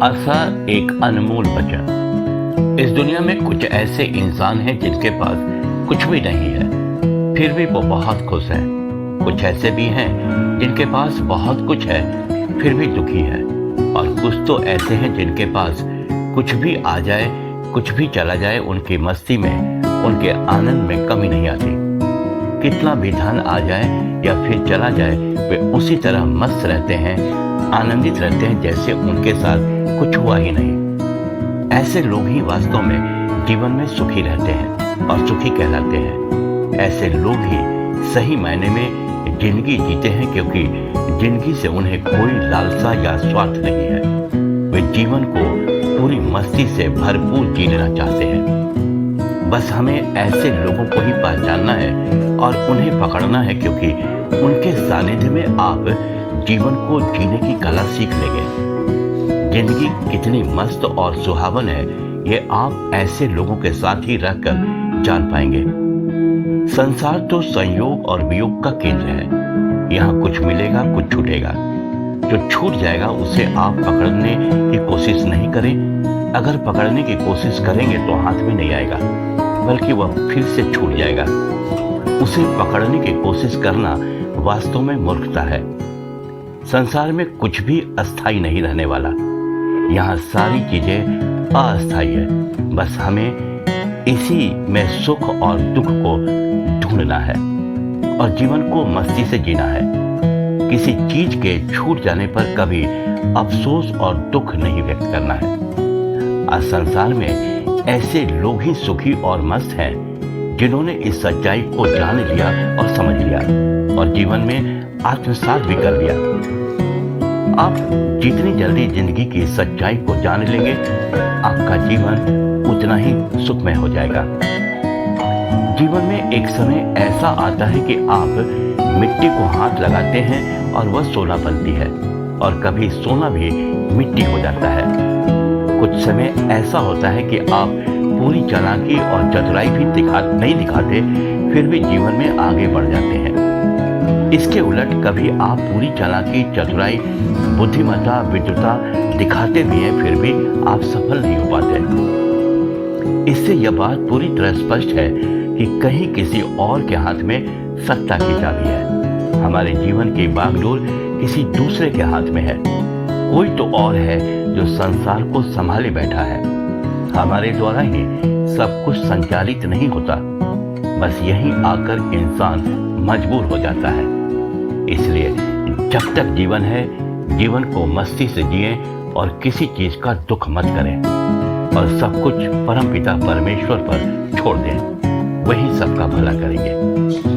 आशा एक अनमोल वचन। इस दुनिया में कुछ ऐसे इंसान हैं जिनके पास कुछ भी नहीं है, फिर भी वो बहुत खुश हैं। कुछ ऐसे भी हैं जिनके पास बहुत कुछ है, फिर भी दुखी है। और कुछ तो ऐसे हैं जिनके पास कुछ भी आ जाए, कुछ भी चला जाए, उनकी मस्ती में, उनके आनंद में कमी नहीं आती। कितना भी धन आ जाए या फिर चला जाए, वे उसी तरह मस्त रहते हैं, आनंदित रहते हैं जैसे उनके साथ कुछ हुआ ही नहीं। ऐसे लोग ही वास्तव में जीवन में सुखी रहते हैं और सुखी कहलाते हैं। ऐसे लोग ही सही मायने में जिंदगी जीते हैं, क्योंकि जिंदगी से उन्हें कोई लालसा या स्वार्थ नहीं है। वे जीवन को पूरी मस्ती से भरपूर जी लेना चाहते हैं। बस हमें ऐसे लोगों को ही पहचानना है और उन्हें पकड़ना है, क्योंकि उनके सानिध्य में आप जीवन को जीने की कला सीख लेंगे। जिंदगी कितनी मस्त और सुहावन है, ये आप ऐसे लोगों के साथ ही रहकर जान पाएंगे। संसार तो संयोग और वियोग का केंद्र है। यहाँ कुछ मिलेगा, कुछ छूटेगा। जो छूट जाएगा उसे आप पकड़ने की कोशिश नहीं करें। अगर पकड़ने की कोशिश करेंगे तो हाथ में नहीं आएगा, बल्कि वह फिर से छूट जाएगा। उसे पकड़ने की कोशिश करना वास्तव में मूर्खता है। संसार में कुछ भी अस्थाई नहीं रहने वाला। यहाँ सारी चीजें अस्थाई है। बस हमें इसी में सुख और दुख को ढूंढना है और जीवन को मस्ती से जीना है। किसी चीज के छूट जाने पर कभी अफसोस और दुख नहीं व्यक्त करना है। आज संसार में ऐसे लोग ही सुखी और मस्त हैं जिन्होंने इस सच्चाई को जान लिया और समझ लिया और जीवन में आत्मसात भी कर लिया। आप जितनी जल्दी जिंदगी की सच्चाई को जान लेंगे, आपका जीवन उतना ही सुखमय हो जाएगा। जीवन में एक समय ऐसा आता है कि आप मिट्टी को हाथ लगाते हैं और वह सोना बनती है, और कभी सोना भी मिट्टी हो जाता है। कुछ समय ऐसा होता है कि आप पूरी चालाकी और चतुराई भी नहीं दिखाते, फिर भी जीवन में आगे बढ़ जाते हैं। इसके उलट कभी आप पूरी चालाकी, चतुराई, बुद्धिमत्ता, विद्वता दिखाते भी हैं, फिर भी आप सफल नहीं हो पाते। इससे यह बात पूरी तरह स्पष्ट है कि कहीं किसी और के हाथ में सत्ता की चाबी है। हमारे जीवन की बागडोर किसी दूसरे के हाथ में है। कोई तो और है जो संसार को संभाले बैठा है। हमारे द्वारा ही सब कुछ संचालित नहीं होता। बस यहीं आकर इंसान मजबूर हो जाता है। इसलिए जब तक जीवन है, जीवन को मस्ती से जिए और किसी चीज का दुख मत करें और सब कुछ परमपिता परमेश्वर पर छोड़ दें। वही सबका भला करेंगे।